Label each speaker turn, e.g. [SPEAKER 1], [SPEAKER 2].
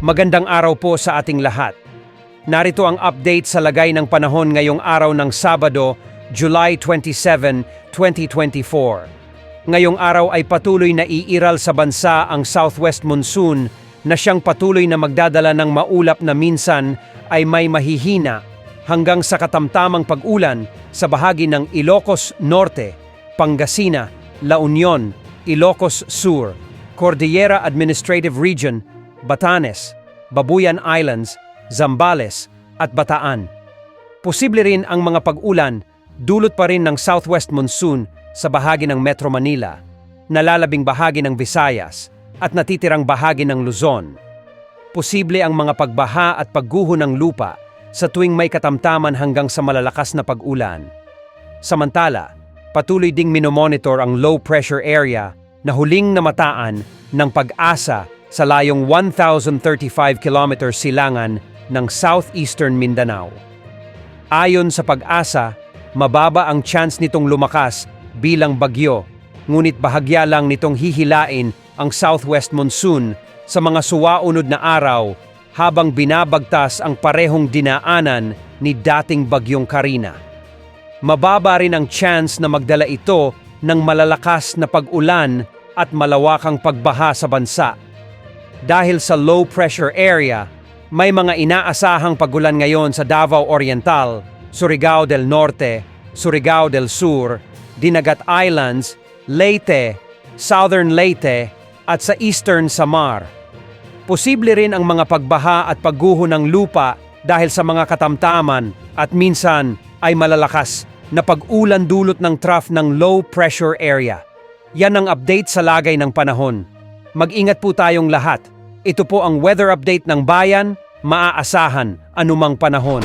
[SPEAKER 1] Magandang araw po sa ating lahat. Narito ang update sa lagay ng panahon ngayong araw ng Sabado, July 27, 2024. Ngayong araw ay patuloy na iiral sa bansa ang southwest monsoon na siyang patuloy na magdadala ng maulap na minsan ay may mahihina hanggang sa katamtamang pag-ulan sa bahagi ng Ilocos Norte, Pangasinan, La Union, Ilocos Sur, Cordillera Administrative Region, Batanes, Babuyan Islands, Zambales, at Bataan. Posible rin ang mga pag-ulan dulot pa rin ng southwest monsoon sa bahagi ng Metro Manila, nalalabing bahagi ng Visayas, at natitirang bahagi ng Luzon. Posible ang mga pagbaha at pagguho ng lupa sa tuwing may katamtaman hanggang sa malalakas na pag-ulan. Samantala, patuloy ding minomonitor ang low pressure area na huling namataan ng Pag-asa sa layong 1,035 km silangan ng southeastern Mindanao. Ayon sa Pag-asa, mababa ang chance nitong lumakas bilang bagyo, ngunit bahagya lang nitong hihilain ang southwest monsoon sa mga suwaunod na araw habang binabagtas ang parehong dinaanan ni dating bagyong Karina. Mababa rin ang chance na magdala ito ng malalakas na pag-ulan at malawakang pagbaha sa bansa. Dahil sa low pressure area, may mga inaasahang pag-ulan ngayon sa Davao Oriental, Surigao del Norte, Surigao del Sur, Dinagat Islands, Leyte, Southern Leyte, at sa Eastern Samar. Posible rin ang mga pagbaha at pagguho ng lupa dahil sa mga katamtaman at minsan ay malalakas na pag-ulan dulot ng trough ng low pressure area. Yan ang update sa lagay ng panahon. Mag-ingat po tayong lahat. Ito po ang weather update ng bayan, maaasahan anumang panahon.